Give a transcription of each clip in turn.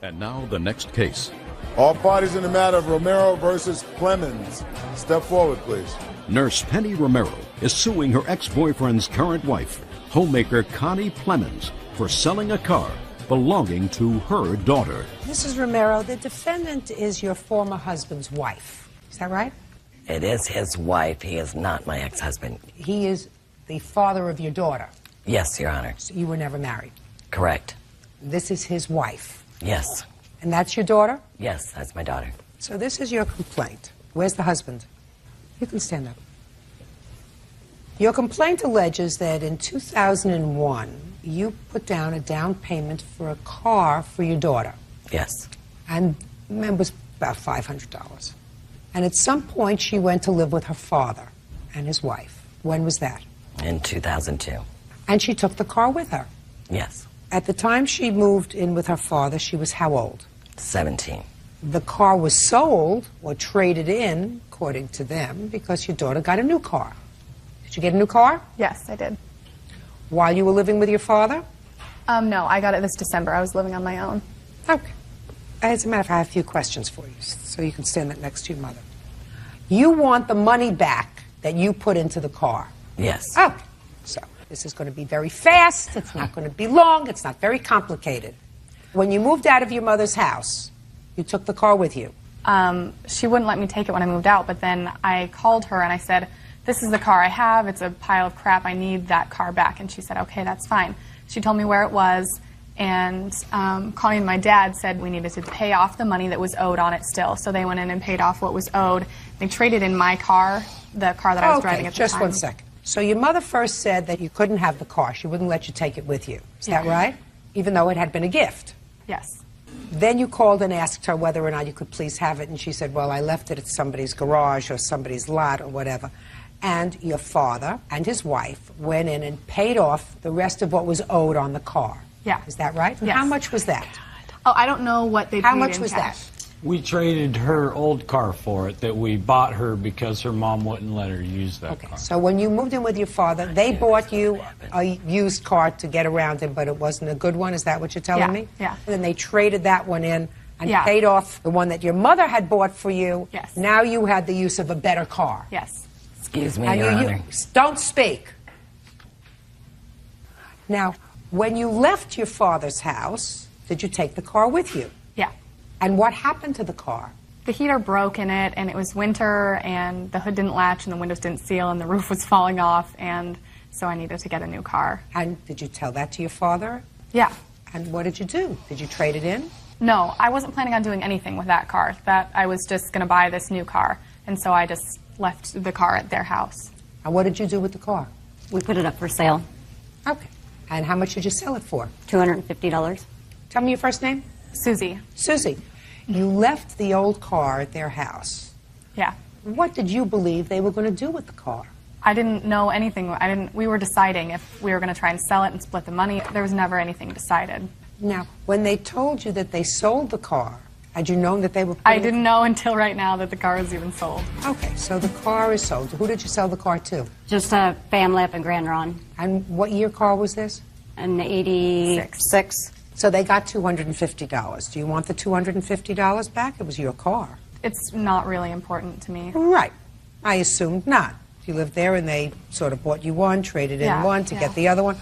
And now the next case. All parties in the matter of Romero versus Clemens. Step forward, please. Nurse Penny Romero is suing her ex-boyfriend's current wife, homemaker Connie Clemens, for selling a car belonging to her daughter. Mrs. Romero, the defendant is your former husband's wife. Is that right? It is his wife. He is not my ex-husband. He is the father of your daughter. Yes, Your Honor. So you were never married. Correct. This is his wife. Yes. And that's your daughter? Yes, that's my daughter. So this is your complaint. Where's the husband? You can stand up. Your complaint alleges that in 2001, you put down a down payment for a car for your daughter. Yes. And it was about $500. And at some point, she went to live with her father and his wife. When was that? In 2002. And she took the car with her. Yes. At the time she moved in with her father, she was how old? 17. The car was sold or traded in, according to them, because your daughter got a new car. Did you get a new car? Yes, I did. While you were living with your father? No, I got it this December. I was living on my own. Okay. As a matter of fact, I have a few questions for you, so you can stand that next to your mother. You want the money back that you put into the car? Yes. Okay. So this is going to be very fast. It's not going to be long. It's not very complicated. When you moved out of your mother's house, you took the car with you? She wouldn't let me take it when I moved out, but then I called her and I said, this is the car I have. It's a pile of crap. I need that car back. And she said, okay, that's fine. She told me where it was, and Connie and my dad said we needed to pay off the money that was owed on it still. So they went in and paid off what was owed. They traded in my car, the car that I was driving at the time. Just one second. So your mother first said that you couldn't have the car. She wouldn't let you take it with you. Is that right? Even though it had been a gift? Yes. Then you called and asked her whether or not you could please have it, and she said, well, I left it at somebody's garage or somebody's lot or whatever. And your father and his wife went in and paid off the rest of what was owed on the car. Yeah. Is that right? And yes. how much was that? Oh, I don't know what they paid How much in was cash. that? We traded her old car for it that we bought her because her mom wouldn't let her use that car. So when you moved in with your father, they bought you a used car to get around in, but it wasn't a good one? Is that what you're telling me? Yeah. And then they traded that one in and paid off the one that your mother had bought for you. Yes. Now you had the use of a better car. Yes. Excuse me, And Your Honor. Don't speak. Now, when you left your father's house, did you take the car with you? Yeah. And what happened to the car? The heater broke in it, and it was winter, and the hood didn't latch, and the windows didn't seal, and the roof was falling off, and so I needed to get a new car. And did you tell that to your father? Yeah. And what did you do? Did you trade it in? No, I wasn't planning on doing anything with that car. That I was just going to buy this new car, and so I just left the car at their house. And what did you do with the car? We put it up for sale. Okay. And how much did you sell it for? $250. Tell me your first name. Susie. Susie. You left the old car at their house. Yeah. What did you believe they were going to do with the car? I didn't know anything. We were deciding if we were going to try and sell it and split the money. There was never anything decided. Now, when they told you that they sold the car, had you known that they were... I didn't know until right now that the car was even sold. Okay, so the car is sold. Who did you sell the car to? Just a family up in Grand Ron. And what year car was this? An 86. So they got $250. Do you want the $250 back? It was your car. It's not really important to me. Right. I assumed not. You lived there and they sort of bought you one, traded in one to get the other one.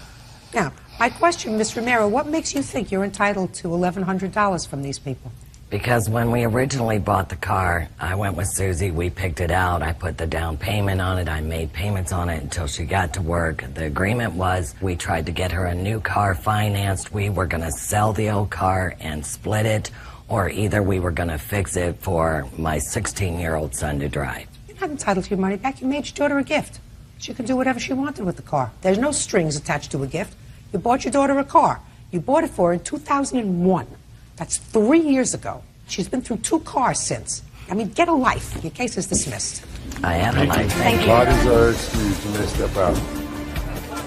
Now, my question, Ms. Romero, what makes you think you're entitled to $1,100 from these people? Because when we originally bought the car, I went with Susie, we picked it out, I put the down payment on it, I made payments on it until she got to work. The agreement was we tried to get her a new car financed, we were going to sell the old car and split it, or either we were going to fix it for my 16-year-old son to drive. You're not entitled to your money back. You made your daughter a gift. She could do whatever she wanted with the car. There's no strings attached to a gift. You bought your daughter a car. You bought it for her in 2001. That's 3 years ago. She's been through 2 cars since. I mean, get a life. Your case is dismissed. I have a life. Thank you. Parties are excused. You may step out.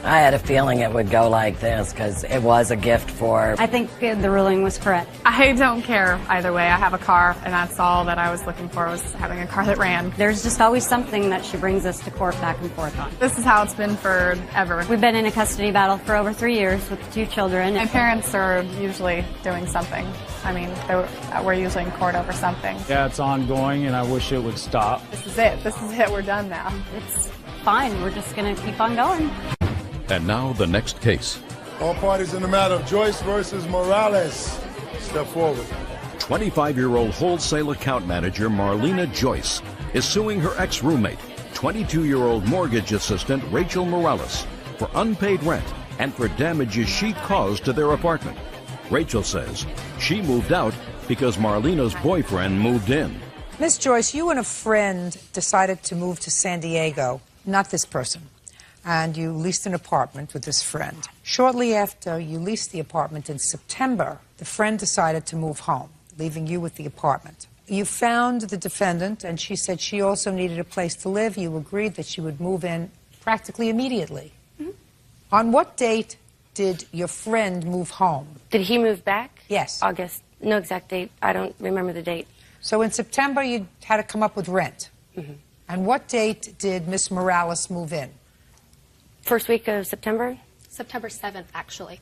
I had a feeling it would go like this because it was a gift for... I think the ruling was correct. I don't care either way. I have a car, and that's all that I was looking for, was having a car that ran. There's just always something that she brings us to court back and forth on. This is how it's been forever. We've been in a custody battle for over 3 years with 2 children. My parents are usually doing something. I mean, we're usually in court over something. Yeah, it's ongoing, and I wish it would stop. This is it. This is it. We're done now. It's fine. We're just going to keep on going. And now the next case. All parties in the matter of Joyce versus Morales. Step forward. 25-year-old wholesale account manager Marlena Joyce is suing her ex-roommate, 22-year-old mortgage assistant Rachel Morales, for unpaid rent and for damages she caused to their apartment. Rachel says she moved out because Marlena's boyfriend moved in. Miss Joyce, you and a friend decided to move to San Diego, not this person, and you leased an apartment with this friend. Shortly after you leased the apartment in September, the friend decided to move home, leaving you with the apartment. You found the defendant, and she said she also needed a place to live. You agreed that she would move in practically immediately. Mm-hmm. On what date did your friend move home? Did he move back? Yes. August. No exact date. I don't remember the date. So in September, you had to come up with rent. Mm-hmm. And what date did Miss Morales move in? First week of September? September 7th, actually,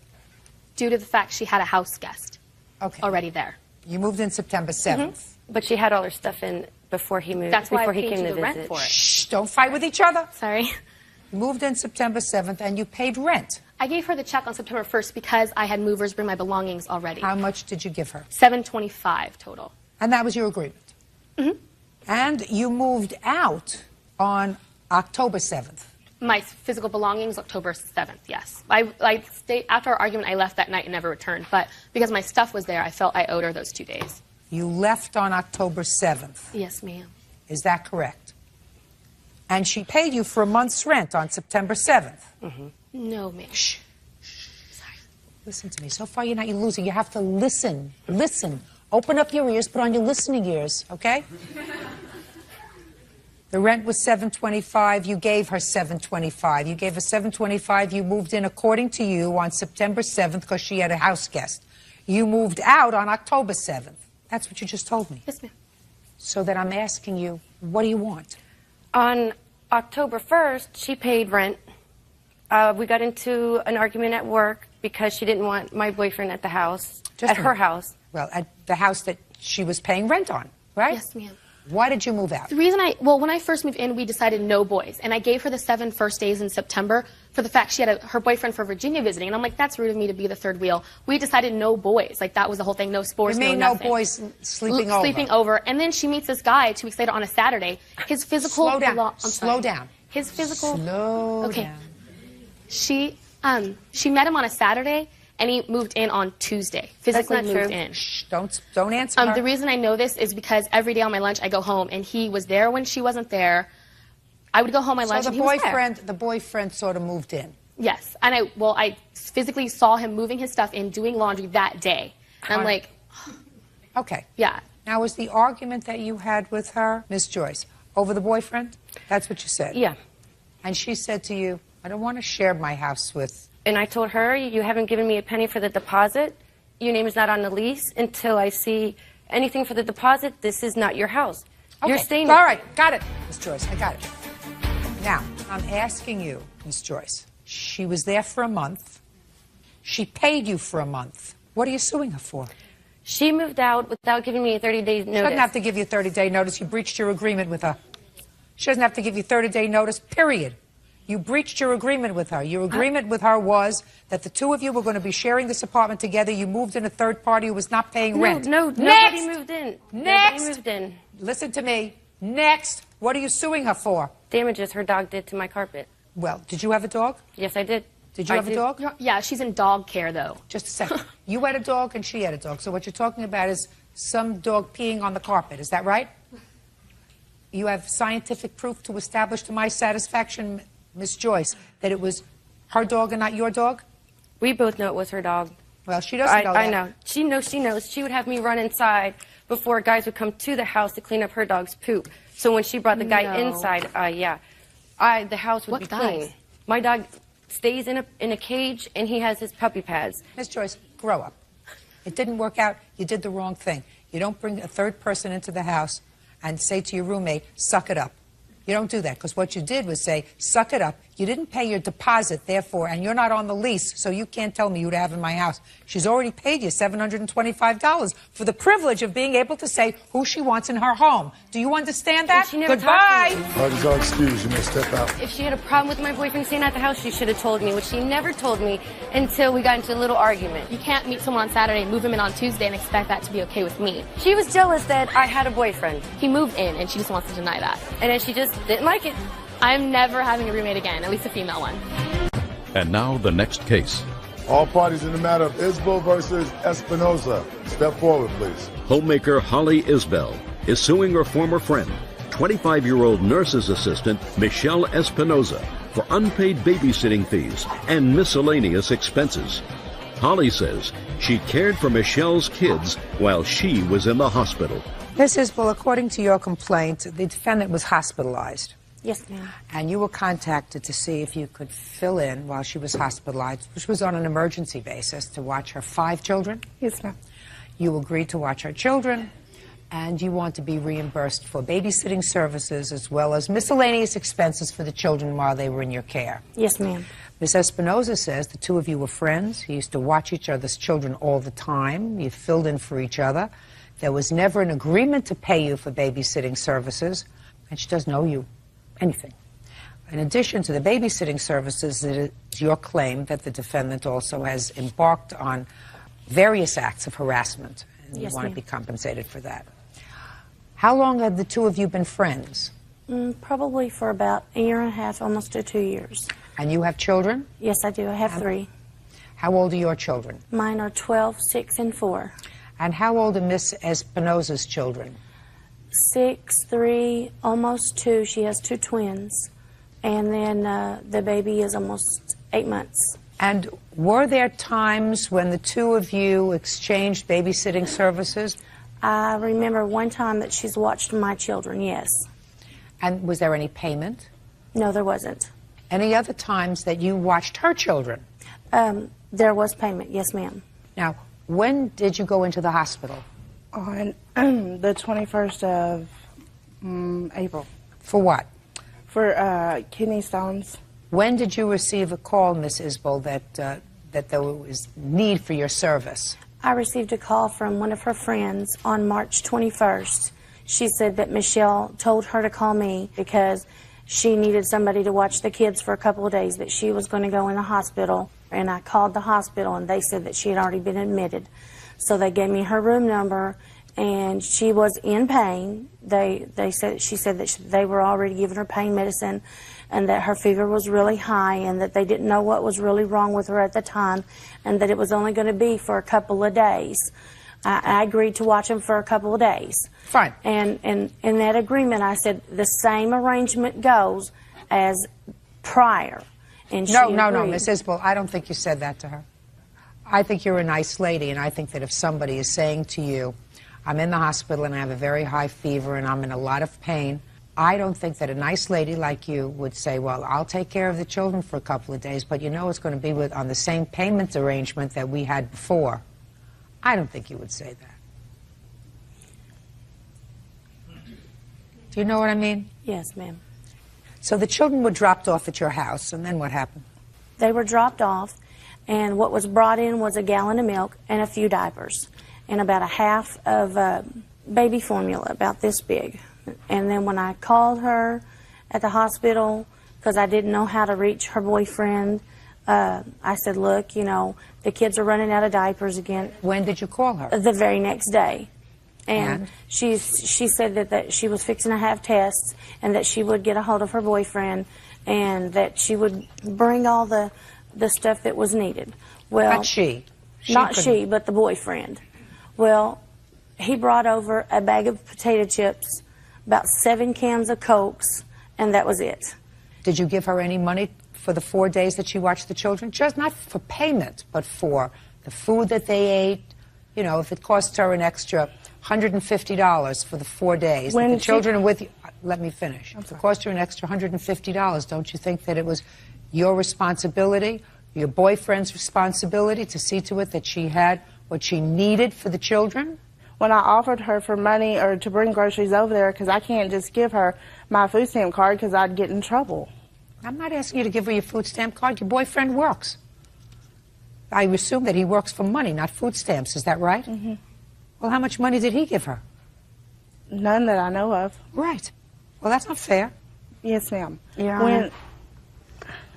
due to the fact she had a house guest already there. You moved in September 7th. Mm-hmm. But she had all her stuff in before he moved. That's why before I he paid came you to the visit. rent for it. Shh, don't fight with each other. Sorry. You moved in September 7th and you paid rent. I gave her the check on September 1st because I had movers bring my belongings already. How much did you give her? $725 total. And that was your agreement? Mm-hmm. And you moved out on October 7th. My physical belongings, October 7th, yes. I stayed, after our argument, I left that night and never returned. But because my stuff was there, I felt I owed her those 2 days. You left on October 7th. Yes, ma'am. Is that correct? And she paid you for a month's rent on September 7th. Mm-hmm. No, ma'am. Shh. Sorry. Listen to me. So far, you're losing. You have to listen. Listen. Open up your ears. Put on your listening ears, okay? The rent was $725. You gave her $725. You gave her $725. You moved in, according to you, on September 7th because she had a house guest. You moved out on October 7th. That's what you just told me. Yes, ma'am. So that I'm asking you, what do you want? On October 1st, she paid rent. We got into an argument at work because she didn't want my boyfriend at the house, at her house. Well, at the house that she was paying rent on, right? Yes, ma'am. Why did you move out? The reason when I first moved in, we decided no boys. And I gave her the 7 first days in September for the fact she had her boyfriend for Virginia visiting. And I'm like, that's rude of me to be the third wheel. We decided no boys. Like, that was the whole thing. No sports, You mean no no nothing. boys sleeping over? Sleeping over. And then she meets this guy 2 weeks later on a Saturday. His physical... Slow down. I'm Slow sorry. down. His physical... Slow down. She met him on a Saturday, and he moved in on Tuesday. Physically That's not moved true. in. Shh, don't answer her. The reason I know this is because every day on my lunch I go home, and he was there when she wasn't there. I would go home my lunch, So and he was there. the boyfriend sort of moved in. Yes, and I physically saw him moving his stuff in, doing laundry that day. And I'm like, Okay. yeah. Now, was the argument that you had with her, Miss Joyce, over the boyfriend? That's what you said? Yeah. And she said to you, I don't want to share my house with... And I told her, you haven't given me a penny for the deposit. Your name is not on the lease. Until I see anything for the deposit, this is not your house. Okay. You're staying... All right, got it, Miss Joyce, I got it. Now, I'm asking you, Miss Joyce, she was there for a month. She paid you for a month. What are you suing her for? She moved out without giving me a 30-day notice. She doesn't have to give you a 30-day notice. You breached your agreement with her. She doesn't have to give you 30-day notice, period. You breached your agreement with her. Your agreement with her was that the two of you were going to be sharing this apartment together. You moved in a third party who was not paying rent. No, Next! nobody moved in. Next! Nobody moved in. Listen to me. Next. What are you suing her for? Damages her dog did to my carpet. Well, did you have a dog? Yes, I did. Did you have a dog? Yeah, she's in dog care, though. Just a second. You had a dog and she had a dog. So what you're talking about is some dog peeing on the carpet. Is that right? You have scientific proof to establish to my satisfaction, Miss Joyce, that it was her dog and not your dog? We both know it was her dog. Well, she doesn't know that. I know. She knows. She would have me run inside before guys would come to the house to clean up her dog's poop. So when she brought the guy inside, the house would be clean. My dog, stays in a cage, and he has his puppy pads. Ms. Joyce, grow up. It didn't work out. You did the wrong thing. You don't bring a third person into the house and say to your roommate, suck it up. You don't do that, because what you did was say, suck it up. You didn't pay your deposit, therefore, and you're not on the lease, so you can't tell me who to have in my house. She's already paid you $725 for the privilege of being able to say who she wants in her home. Do you understand that? She never Goodbye. Parties are excused. You may step out. If she had a problem with my boyfriend staying at the house, she should have told me, which she never told me until we got into a little argument. You can't meet someone on Saturday, move him in on Tuesday, and expect that to be okay with me. She was jealous that I had a boyfriend, He moved in, and she just wants to deny that. and then she just didn't like it. I'm never having a roommate again, at least a female one. And now the next case. All parties in the matter of Isbell versus Espinoza. Step forward, please. Homemaker Holly Isbell is suing her former friend, 25-year-old nurse's assistant Michelle Espinoza, for unpaid babysitting fees and miscellaneous expenses. Holly says she cared for Michelle's kids while she was in the hospital. Ms. Isbell, according to your complaint, the defendant was hospitalized. Yes, ma'am. And you were contacted to see if you could fill in while she was hospitalized, which was on an emergency basis, to watch her 5 children. Yes, ma'am. You agreed to watch her children, and you want to be reimbursed for babysitting services as well as miscellaneous expenses for the children while they were in your care. Yes, ma'am. Ms. Espinoza says the two of you were friends. You used to watch each other's children all the time. You filled in for each other. There was never an agreement to pay you for babysitting services, and she doesn't owe you anything. In addition to the babysitting services, it is your claim that the defendant also has embarked on various acts of harassment, and Yes, you want ma'am. to be compensated for that. How long have the two of you been friends? Probably for about a year and a half, almost to 2 years. And you have children? Yes, I do. I have 3. How old are your children? Mine are 12, 6, and 4. And how old are Miss Espinoza's children? 6, 3, almost 2. She has 2 twins. And then the baby is almost 8 months. And were there times when the two of you exchanged babysitting services? I remember one time that she's watched my children, yes. And was there any payment? No, there wasn't. Any other times that you watched her children? There was payment, yes, ma'am. Now, when did you go into the hospital? On the 21st of April. For what? For kidney stones. When did you receive a call, Miss Isbell, that there was need for your service? I received a call from one of her friends on March 21st. She said that Michelle told her to call me because she needed somebody to watch the kids for a couple of days, that she was going to go in the hospital. And I called the hospital, and they said that she had already been admitted. So they gave me her room number, and she was in pain. She said that they were already giving her pain medicine, and that her fever was really high, and that they didn't know what was really wrong with her at the time, and that it was only going to be for a couple of days. I agreed to watch them for a couple of days. Fine. And in that agreement, I said the same arrangement goes as prior. And No, she no, agreed. Miss Isbell, I don't think you said that to her. I think you're a nice lady, and I think that if somebody is saying to you, I'm in the hospital and I have a very high fever and I'm in a lot of pain, I don't think that a nice lady like you would say, well, I'll take care of the children for a couple of days, but you know it's going to be on the same payment arrangement that we had before. I don't think you would say that. Do you know what I mean? Yes, ma'am. So the children were dropped off at your house, and then what happened? They were dropped off, and what was brought in was a gallon of milk and a few diapers and about a half of baby formula, about this big. And then when I called her at the hospital, because I didn't know how to reach her boyfriend, I said, look, you know, the kids are running out of diapers again. When did you call her? The very next day. And? She said that she was fixing to have tests, and that she would get a hold of her boyfriend, and that she would bring all the stuff that was needed. Well, Not she. Not she, but the boyfriend. Well, he brought over a bag of potato chips, about 7 cans of Cokes, and that was it. Did you give her any money for the 4 days that she watched the children? Just not for payment, but for the food that they ate. You know, if it cost her an extra $150 for the 4 days. When if the children are with you, let me finish. If it cost her an extra $150, don't you think that it was your responsibility, your boyfriend's responsibility to see to it that she had what she needed for the children? When I offered her for money or to bring groceries over there, because I can't just give her my food stamp card because I'd get in trouble. I'm not asking you to give her your food stamp card. Your boyfriend works. I assume that he works for money, not food stamps. Is that right? Mm-hmm. Well, how much money did he give her? None that I know of. Right. Well, that's not fair. Yes, ma'am. Your Honor,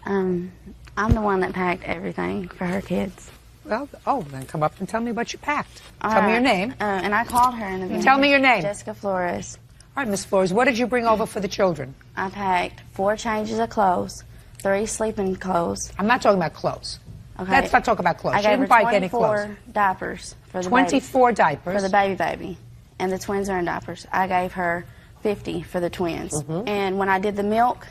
I'm the one that packed everything for her kids. Well, then come up and tell me what you packed. Tell me your name. And I called her in the beginning. Tell me your name. Jessica Flores. All right, Miss Flores, what did you bring over for the children? I packed 4 changes of clothes, 3 sleeping clothes. I'm not talking about clothes. Okay. Let's not talk about clothes. I She gave didn't her buy any 24 clothes. diapers for the 24 diapers? For the baby. And the twins are in diapers. I gave her 50 for the twins. And when I did the milk,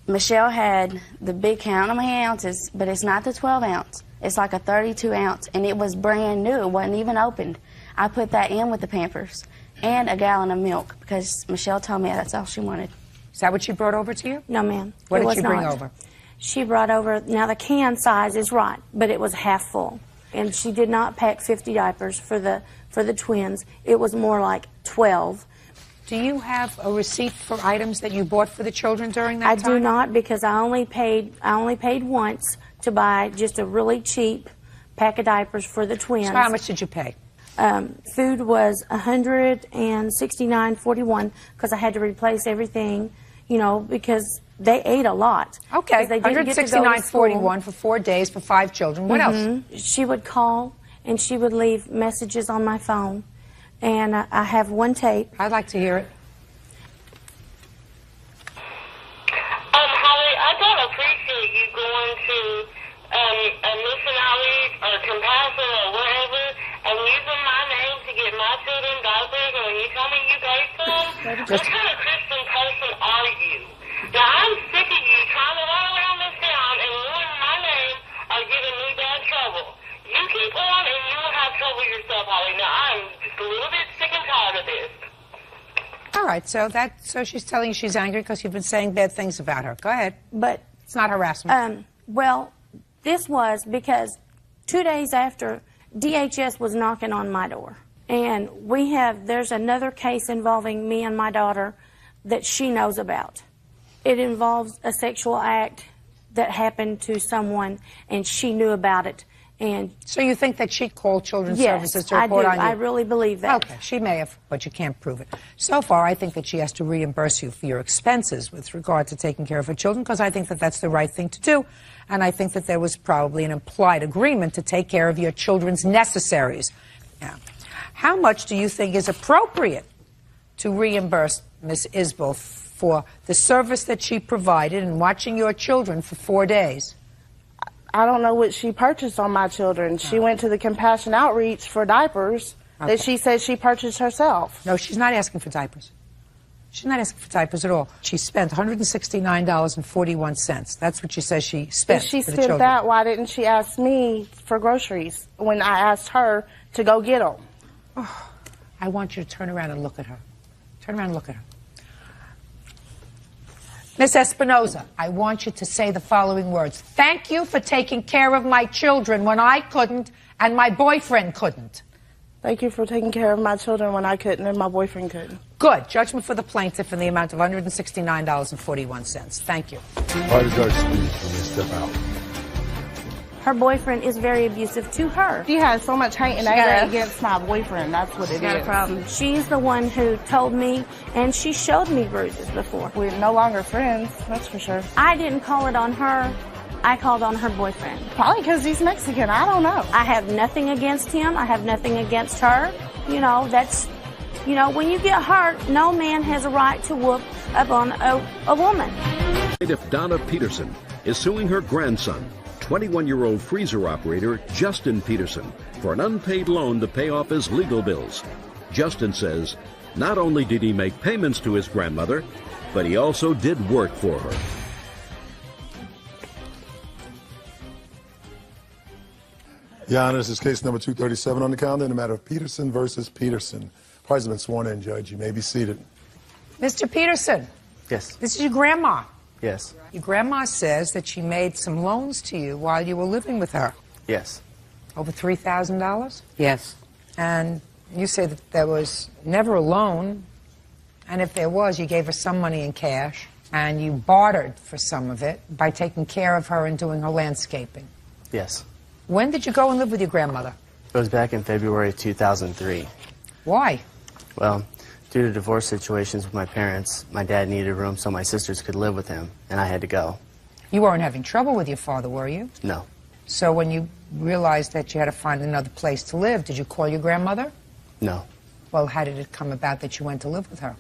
Michelle had the big count. How many ounces? But it's not the 12 ounce. It's like a 32 ounce, and it was brand new. It wasn't even opened. I put that in with the Pampers and a gallon of milk because Michelle told me that's all she wanted. Is that what she brought over to you? No, ma'am. What It did was she bring not. over? She brought over, now the can size is right, but it was half full. And she did not pack 50 diapers for the twins. It was more like 12. Do you have a receipt for items that you bought for the children during that time? I do not, because I only paid once to buy just a really cheap pack of diapers for the twins. So how much did you pay? Food was $169.41 because I had to replace everything, because they ate a lot. Okay, They didn't get to go to school. $169.41 for 4 days for 5 children. What else? She would call and she would leave messages on my phone, and I have one tape. I'd like to hear it. Holly, I don't appreciate you going to Mission Ali's or Compassion or wherever and using my name to get my children diapers, and when you tell me you paid for them, what kind of Christian person are you? Now, I'm sick of you trying to run around this town and ruin my name or giving me bad trouble. You keep on and you will have trouble yourself, Holly. Now, I'm just a little bit sick and tired of this. All right, so she's telling you she's angry because you've been saying bad things about her. Go ahead. But it's not harassment. Well, this was because 2 days after, DHS was knocking on my door. And there's another case involving me and my daughter that she knows about. It involves a sexual act that happened to someone, and she knew about it. And so you think that she called Children's yes, Services to report on you? I really believe that. Okay, she may have, but you can't prove it. So far, I think that she has to reimburse you for your expenses with regard to taking care of her children, because I think that that's the right thing to do. And I think that there was probably an implied agreement to take care of your children's necessaries. Now, how much do you think is appropriate to reimburse Ms. Isbell for the service that she provided in watching your children for 4 days? I don't know what she purchased on my children. She went to the Compassion Outreach for diapers that she said she purchased herself. No, she's not asking for diapers. She's not asking for diapers at all. She spent $169.41. That's what she says she spent. If she for the spent children. that, why didn't she ask me for groceries when I asked her to go get them? Oh, I want you to turn around and look at her. Turn around and look at her. Miss Espinoza, I want you to say the following words. Thank you for taking care of my children when I couldn't and my boyfriend couldn't. Thank you for taking care of my children when I couldn't and my boyfriend couldn't. Good. Judgment for the plaintiff in the amount of $169.41. Thank you. Why the judge speak when they step out? Her boyfriend is very abusive to her. She has so much hate and She got anger a- against my boyfriend. That's what it is. Got a problem. She's the one who told me, and she showed me bruises before. We're no longer friends, that's for sure. I didn't call it on her. I called on her boyfriend. Probably because he's Mexican. I don't know. I have nothing against him. I have nothing against her. When you get hurt, no man has a right to whoop up on a woman. Plaintiff Donna Peterson is suing her grandson, 21-year-old freezer operator Justin Peterson, for an unpaid loan to pay off his legal bills. Justin says not only did he make payments to his grandmother, but he also did work for her. Your Honor, this is case number 237 on the calendar in the matter of Peterson versus Peterson. Parties have been sworn in, Judge. You may be seated. Mr. Peterson. Yes. This is your grandma. Yes. Your grandma says that she made some loans to you while you were living with her. Yes. Over $3,000? Yes. And you say that there was never a loan, and if there was, you gave her some money in cash, and you bartered for some of it by taking care of her and doing her landscaping. Yes. When did you go and live with your grandmother? It was back in February 2003. Why? Well, due to divorce situations with my parents, my dad needed a room so my sisters could live with him, and I had to go. You weren't having trouble with your father, were you? No. So when you realized that you had to find another place to live, did you call your grandmother? No. Well, how did it come about that you went to live with her?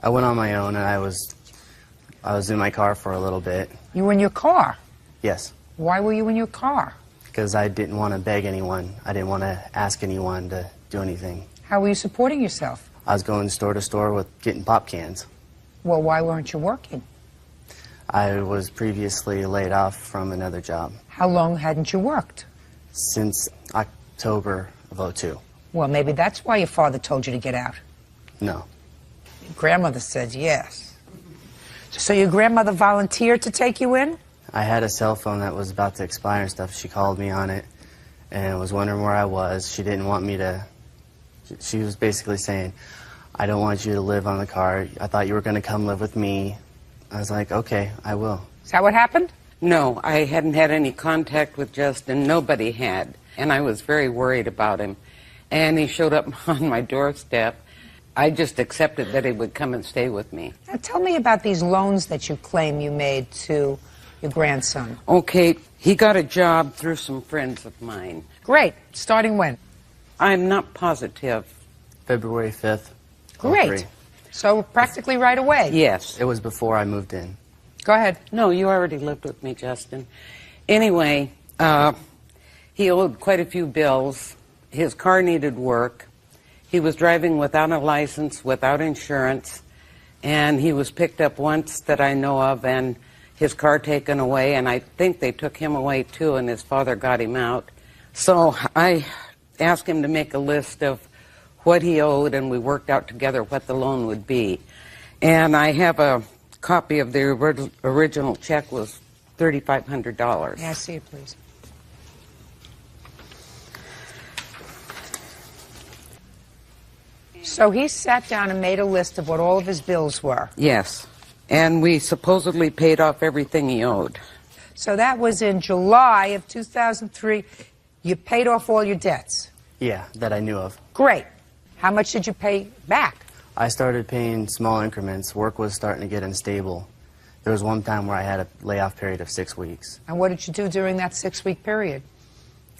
I went on my own, and I was in my car for a little bit. You were in your car? Yes. Why were you in your car? Because I didn't want to beg anyone. I didn't want to ask anyone to do anything. How were you supporting yourself? I was going store to store with getting pop cans. Well, why weren't you working? I was previously laid off from another job. How long hadn't you worked? Since October of '02. Well, maybe that's why your father told you to get out. No. Your grandmother said yes. So your grandmother volunteered to take you in? I had a cell phone that was about to expire and stuff. She called me on it and was wondering where I was. She didn't want me to... She was basically saying, I don't want you to live on the car. I thought you were going to come live with me. I was like, okay, I will. Is that what happened? No, I hadn't had any contact with Justin. Nobody had. And I was very worried about him. And he showed up on my doorstep. I just accepted that he would come and stay with me. Now tell me about these loans that you claim you made to your grandson. Okay, he got a job through some friends of mine. Great. Starting when? I'm not positive. February 5th. Great. 03. So practically right away. Yes. It was before I moved in. Go ahead. No, you already lived with me, Justin. Anyway, he owed quite a few bills. His car needed work. He was driving without a license, without insurance, and he was picked up once that I know of, and his car taken away, and I think they took him away too, and his father got him out. So I asked him to make a list of what he owed, and we worked out together what the loan would be. And I have a copy of the original check was $3,500. May I see it, please? So he sat down and made a list of what all of his bills were. Yes. And we supposedly paid off everything he owed. So that was in July of 2003. You paid off all your debts. Yeah, that I knew of. Great. How much did you pay back? I started paying small increments. Work was starting to get unstable. There was one time where I had a layoff period of 6 weeks. And what did you do during that 6-week period?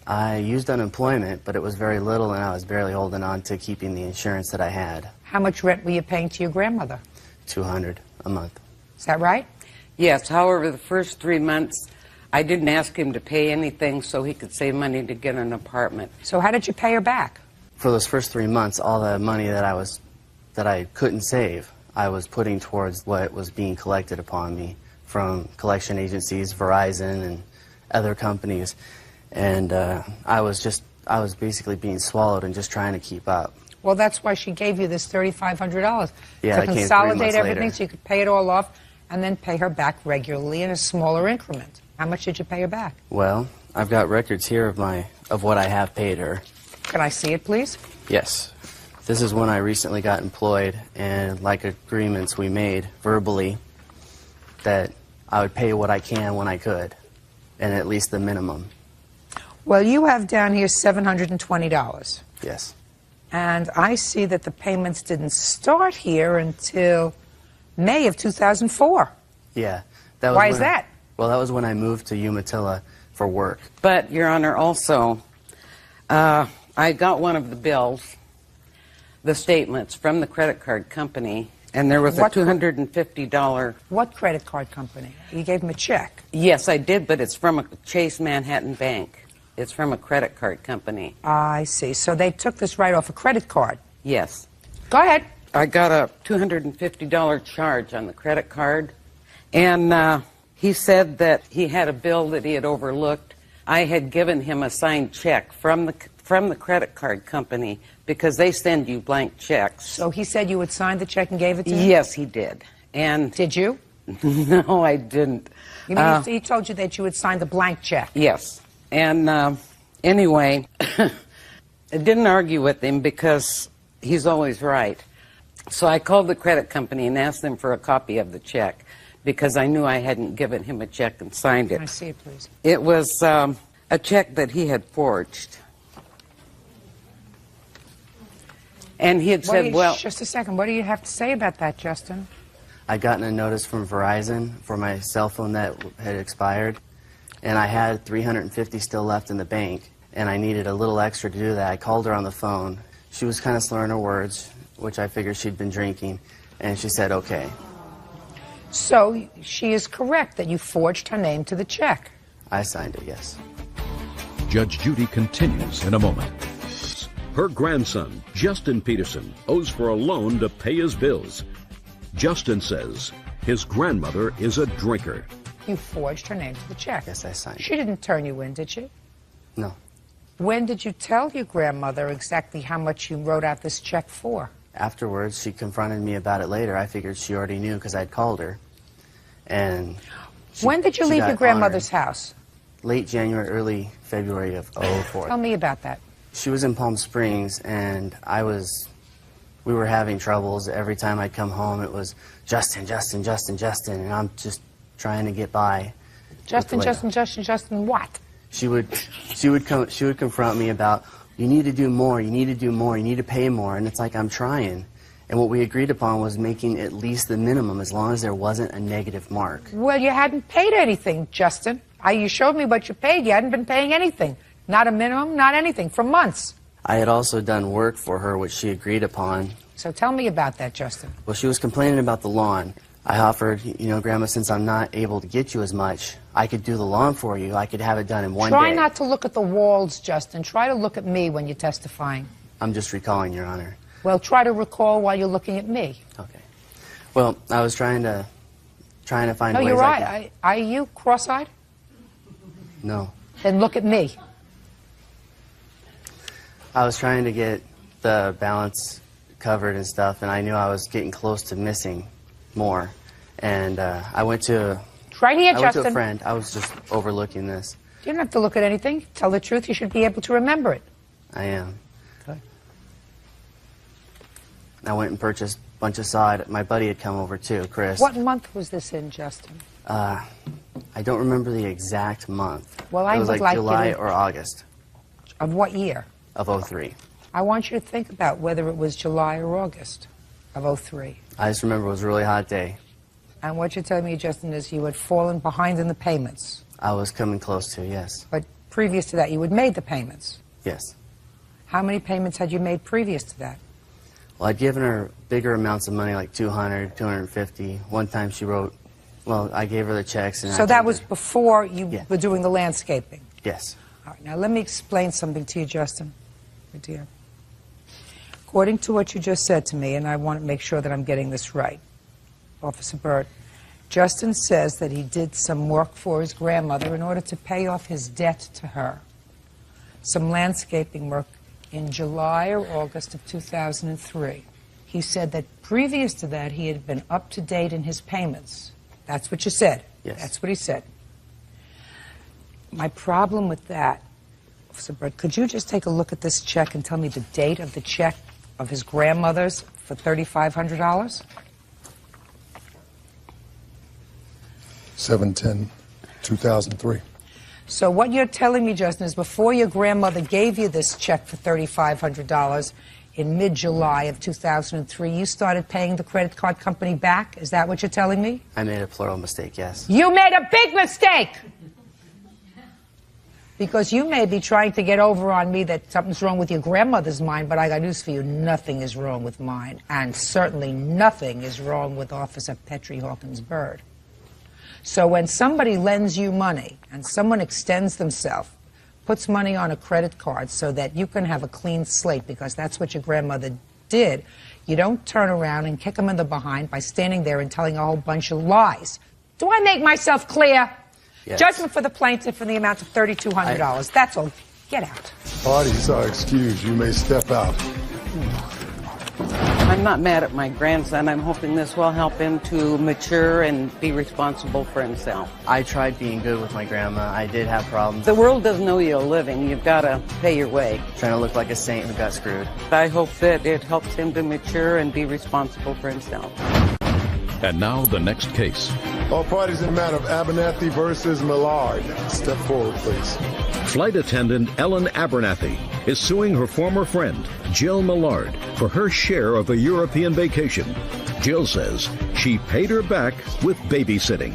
I used unemployment, but it was very little, and I was barely holding on to keeping the insurance that I had. How much rent were you paying to your grandmother? $200 a month. Is that right? Yes. However, the first 3 months, I didn't ask him to pay anything so he could save money to get an apartment. So how did you pay her back? For those first 3 months, all the money that I couldn't save, I was putting towards what was being collected upon me from collection agencies, Verizon, and other companies. And I was basically being swallowed and just trying to keep up. Well, that's why she gave you this $3,500 Yeah, to that came 3 consolidate months everything later. so you could pay it all off and then pay her back regularly in a smaller increment. How much did you pay her back? Well, I've got records here of what I have paid her. Can I see it, please? Yes. This is when I recently got employed, and like agreements we made verbally that I would pay what I can when I could, and at least the minimum. Well, you have down here $720. Yes. And I see that the payments didn't start here until May of 2004. Yeah. Why is that? Well, that was when I moved to Umatilla for work. But, Your Honor, also, I got one of the bills, the statements from the credit card company, and there was a $250... What credit card company? You gave him a check. Yes, I did, but it's from a Chase Manhattan Bank. It's from a credit card company. I see. So they took this right off a credit card. Yes. Go ahead. I got a $250 charge on the credit card, and he said that he had a bill that he had overlooked. I had given him a signed check from the credit card company because they send you blank checks. So he said you had signed the check and gave it to him? Yes, he did. And did you? No, I didn't. You mean he told you that you had signed a blank check? Yes. And anyway, I didn't argue with him because he's always right. So I called the credit company and asked them for a copy of the check because I knew I hadn't given him a check and signed it. I see it, please. It was a check that he had forged. And he had said, well... Just a second. What do you have to say about that, Justin? I'd gotten a notice from Verizon for my cell phone that had expired, and I had $350 still left in the bank, and I needed a little extra to do that. I called her on the phone. She was kind of slurring her words, which I figured she'd been drinking, and she said, okay. So she is correct that you forged her name to the check. I signed it, yes. Judge Judy continues in a moment. Her grandson, Justin Peterson, owes for a loan to pay his bills. Justin says his grandmother is a drinker. You forged her name to the check. Yes, I signed it. She didn't turn you in, did she? No. When did you tell your grandmother exactly how much you wrote out this check for? Afterwards, she confronted me about it later. I figured she already knew because I'd called her. And when did you leave your grandmother's house? Late January, early February of 2004. Tell me about that. She was in Palm Springs, and we were having troubles. Every time I'd come home, it was Justin, Justin, Justin, Justin, and I'm just trying to get by. Justin, Justin, Justin, Justin, what? She would confront me about, you need to do more, you need to do more, you need to pay more, and it's like, I'm trying. And what we agreed upon was making at least the minimum as long as there wasn't a negative mark. Well, you hadn't paid anything, Justin. You showed me what you paid. You hadn't been paying anything. Not a minimum, not anything, for months. I had also done work for her, which she agreed upon. So tell me about that, Justin. Well, she was complaining about the lawn. I offered, Grandma, since I'm not able to get you as much, I could do the lawn for you. I could have it done in one day. Try not to look at the walls, Justin. Try to look at me when you're testifying. I'm just recalling, Your Honor. Well, try to recall while you're looking at me. Okay. Well, I was trying to find ways. No, you're right. Are you cross-eyed? No. Then look at me. I was trying to get the balance covered and stuff, and I knew I was getting close to missing more. And I went to right here, I Justin. went to a friend. I was just overlooking this. You don't have to look at anything. Tell the truth. You should be able to remember it. I am. Okay. I went and purchased a bunch of sod. My buddy had come over too, Chris. What month was this in, Justin? I don't remember the exact month. Well, I it was would like you July to... or August. Of what year? Of 2003. I want you to think about whether it was July or August of 2003. I just remember it was a really hot day. And what you're telling me, Justin, is you had fallen behind in the payments. I was coming close to, yes. But previous to that, you had made the payments. Yes. How many payments had you made previous to that? Well, I'd given her bigger amounts of money, like $200, $250. One time she wrote, well, I gave her the checks. And so that was before you were doing the landscaping? Yes. All right, now let me explain something to you, Justin, my dear. According to what you just said to me, and I want to make sure that I'm getting this right, Officer Burt, Justin says that he did some work for his grandmother in order to pay off his debt to her. Some landscaping work in July or August of 2003. He said that previous to that, he had been up to date in his payments. That's what you said. Yes. That's what he said. My problem with that, Officer Burt, could you just take a look at this check and tell me the date of the check of his grandmother's for $3,500? 7/10/2003. So what you're telling me, Justin, is before your grandmother gave you this check for $3,500 in mid-July of 2003, you started paying the credit card company back? Is that what you're telling me? I made a plural mistake, yes. You made a big mistake! Because you may be trying to get over on me that something's wrong with your grandmother's mind, but I got news for you. Nothing is wrong with mine. And certainly nothing is wrong with Officer Petrie Hawkins Bird. So when somebody lends you money and someone extends themselves, puts money on a credit card so that you can have a clean slate, because that's what your grandmother did, you don't turn around and kick them in the behind by standing there and telling a whole bunch of lies. Do I make myself clear? Yes. Judgment for the plaintiff in the amount of $3,200. That's all. Get out. Parties are excused. You may step out. I'm not mad at my grandson. I'm hoping this will help him to mature and be responsible for himself. I tried being good with my grandma. I did have problems. The world doesn't owe you a living. You've got to pay your way. Trying to look like a saint who got screwed. I hope that it helps him to mature and be responsible for himself. And now the next case. All parties in the matter of Abernathy versus Millard. Step forward, please. Flight attendant Ellen Abernathy is suing her former friend, Jill Millard, for her share of a European vacation. Jill says she paid her back with babysitting.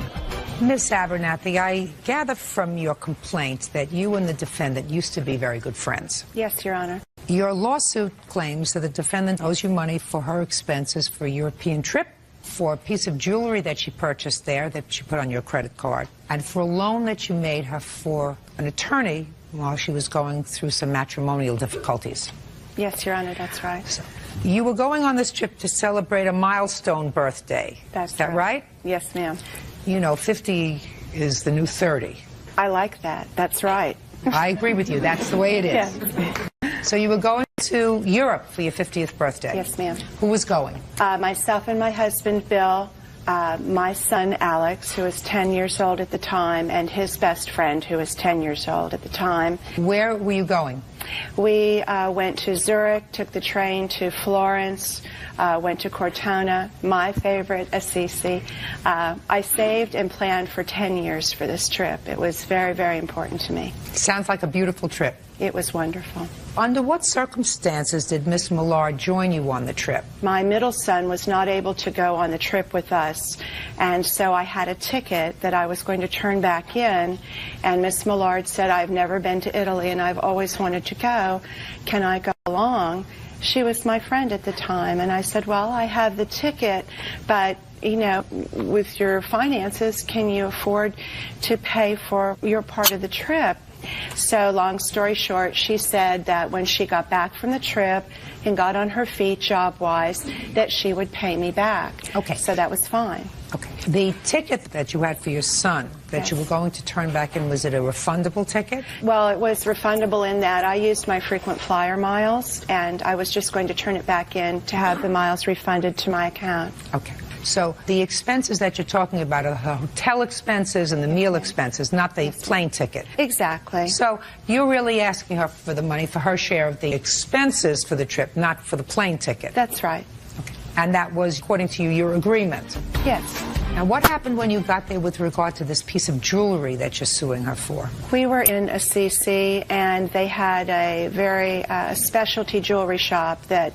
Miss Abernathy, I gather from your complaint that you and the defendant used to be very good friends. Yes, Your Honor. Your lawsuit claims that the defendant owes you money for her expenses for a European trip, for a piece of jewelry that she purchased there that she put on your credit card, and for a loan that you made her for an attorney while she was going through some matrimonial difficulties. Yes, Your Honor, that's right. So, you were going on this trip to celebrate a milestone birthday. Is that right? Yes, ma'am. You know, 50 is the new 30. I like that. That's right. I agree with you. That's the way it is. Yes. So you were going to Europe for your 50th birthday? Yes, ma'am. Who was going? Myself and my husband, Bill, my son, Alex, who was 10 years old at the time, and his best friend, who was 10 years old at the time. Where were you going? We went to Zurich, took the train to Florence, went to Cortona, my favorite, Assisi. I saved and planned for 10 years for this trip. It was very, very important to me. Sounds like a beautiful trip. It was wonderful. Under what circumstances did Miss Millard join you on the trip? My middle son was not able to go on the trip with us, and so I had a ticket that I was going to turn back in, and Miss Millard said, I've never been to Italy and I've always wanted to go. Can I go along? She was my friend at the time, and I said, well, I have the ticket, but you know, with your finances, can you afford to pay for your part of the trip? So long story short, she said that when she got back from the trip and got on her feet job-wise, that she would pay me back. Okay. So that was fine. Okay. The ticket that you had for your son that you were going to turn back in, was it a refundable ticket? Well, it was refundable in that I used my frequent flyer miles, and I was just going to turn it back in to have the miles refunded to my account. Okay. So the expenses that you're talking about are the hotel expenses and the meal expenses, not the plane ticket. Exactly. So you're really asking her for the money for her share of the expenses for the trip, not for the plane ticket. That's right. Okay. And that was, according to you, your agreement? Yes. Now, what happened when you got there with regard to this piece of jewelry that you're suing her for? We were in Assisi, and they had a very specialty jewelry shop that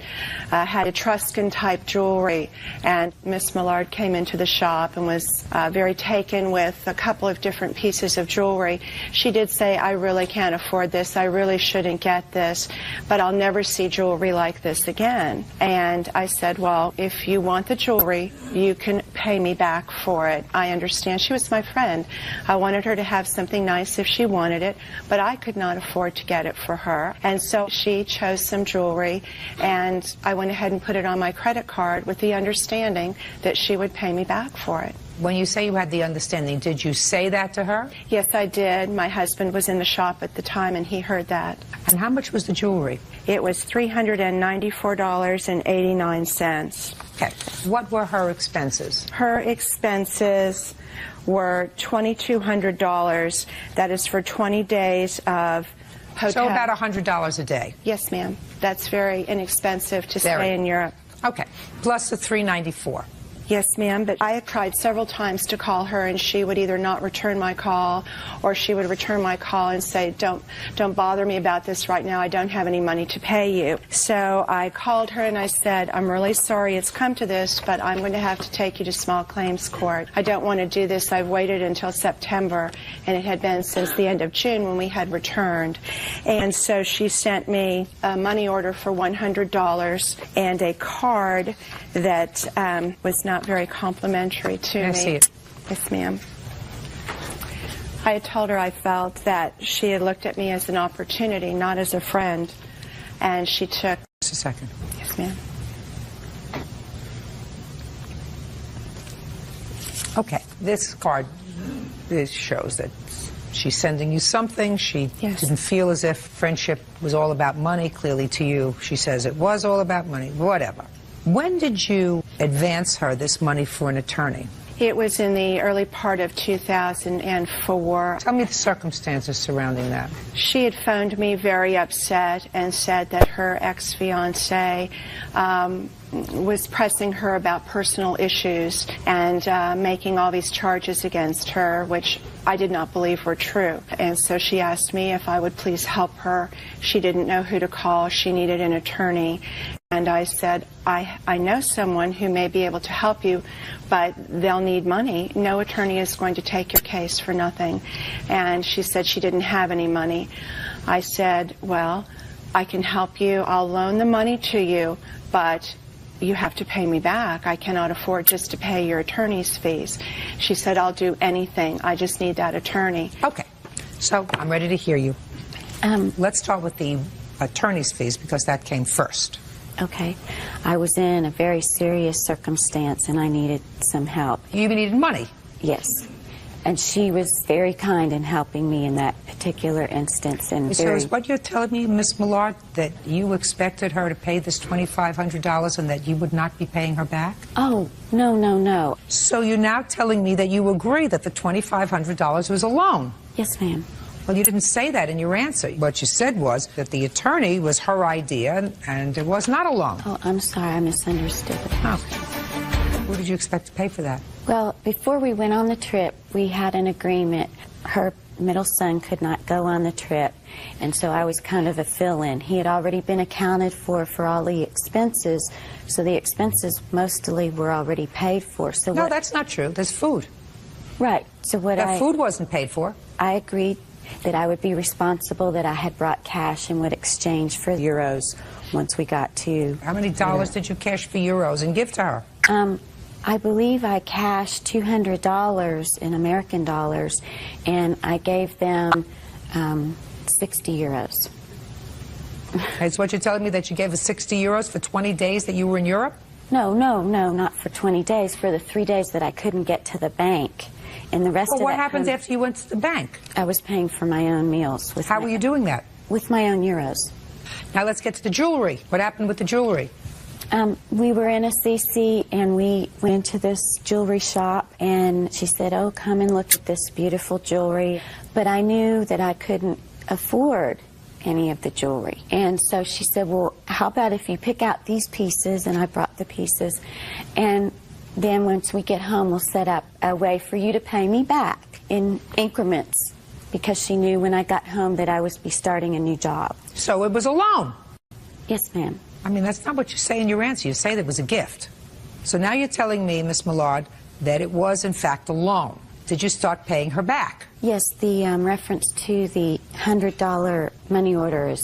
had Etruscan-type jewelry. And Miss Millard came into the shop and was very taken with a couple of different pieces of jewelry. She did say, I really can't afford this. I really shouldn't get this, but I'll never see jewelry like this again. And I said, well, if you want the jewelry, you can pay me back for it. I understand. She was my friend. I wanted her to have something nice if she wanted it, but I could not afford to get it for her. And so she chose some jewelry, and I went ahead and put it on my credit card with the understanding that she would pay me back for it. When you say you had the understanding, did you say that to her? Yes, I did. My husband was in the shop at the time, and he heard that. And how much was the jewelry? It was $394.89. Okay. What were her expenses? Her expenses were $2,200. That is for 20 days of hotel. So about $100 a day? Yes, ma'am. That's very inexpensive to stay in Europe. Okay. Plus the $394. Yes, ma'am, but I had tried several times to call her, and she would either not return my call, or she would return my call and say, don't bother me about this right now. I don't have any money to pay you. So I called her and I said, I'm really sorry it's come to this, but I'm going to have to take you to small claims court. I don't want to do this. I've waited until September, and it had been since the end of June when we had returned. And so she sent me a money order for $100 and a card that was not very complimentary to me. I see it. Yes, ma'am. I had told her I felt that she had looked at me as an opportunity, not as a friend, and she took... Just a second. Yes, ma'am. Okay, this card, this shows that she's sending you something. She didn't feel as if friendship was all about money. Clearly to you, she says it was all about money. Whatever. When did you advance her this money for an attorney? It was in the early part of 2004. Tell me the circumstances surrounding that. She had phoned me very upset and said that her ex-fiancé was pressing her about personal issues and making all these charges against her, which I did not believe were true. And so she asked me if I would please help her. She didn't know who to call. She needed an attorney. And I said, I know someone who may be able to help you, but they'll need money. No attorney is going to take your case for nothing. And she said she didn't have any money. I said, well, I can help you. I'll loan the money to you, but you have to pay me back. I cannot afford just to pay your attorney's fees. She said, I'll do anything. I just need that attorney. Okay. So I'm ready to hear you. Let's start with the attorney's fees because that came first. Okay. I was in a very serious circumstance and I needed some help. You needed money? Yes. And she was very kind in helping me in that particular instance. And so is what you're telling me, Miss Millard, that you expected her to pay this $2,500 and that you would not be paying her back? Oh, no, no, no. So you're now telling me that you agree that the $2,500 was a loan? Yes, ma'am. Well, you didn't say that in your answer. What you said was that the attorney was her idea and it was not a loan. Oh, I'm sorry. I misunderstood. Okay. What did you expect to pay for that? Well, before we went on the trip, we had an agreement. Her middle son could not go on the trip, and so I was kind of a fill-in. He had already been accounted for all the expenses, so the expenses mostly were already paid for. So no, that's not true. There's food. Right. So what that food wasn't paid for. I agreed that I would be responsible, that I had brought cash and would exchange for euros once we got to... How many dollars did you cash for euros and give to her? I believe I cashed $200 in American dollars, and I gave them 60 euros. It's what you're telling me, that you gave her 60 euros for 20 days that you were in Europe? No, not for 20 days, for the 3 days that I couldn't get to the bank. And the rest of what happened after you went to the bank? I was paying for my own meals. How were you doing that? With my own euros. Now let's get to the jewelry. What happened with the jewelry? We were in a CC and we went into this jewelry shop and she said, oh, come and look at this beautiful jewelry. But I knew that I couldn't afford any of the jewelry. And so she said, well, how about if you pick out these pieces? And I brought the pieces. And then once we get home, we'll set up a way for you to pay me back in increments, because she knew when I got home that I would be starting a new job. So it was a loan? Yes, ma'am. I mean, that's not what you say in your answer. You say that it was a gift. So now you're telling me, Miss Millard, that it was, in fact, a loan. Did you start paying her back? Yes, the reference to the $100 money order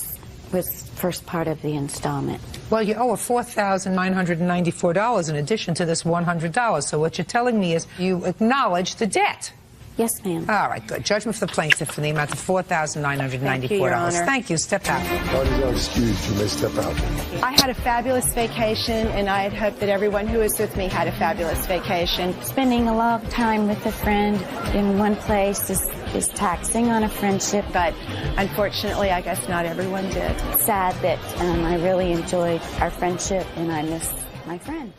was first part of the installment. Well, you owe her $4,994 in addition to this $100. So what you're telling me is you acknowledge the debt. Yes, ma'am. All right, good. Judgment for the plaintiff in the amount of $4,994. Thank you, Your Honor. Thank you. Step out. Parties are excused. You may step out. I had a fabulous vacation, and I had hoped that everyone who was with me had a fabulous vacation. Spending a long time with a friend in one place is taxing on a friendship. But unfortunately, I guess not everyone did. Sad that I really enjoyed our friendship, and I miss my friend.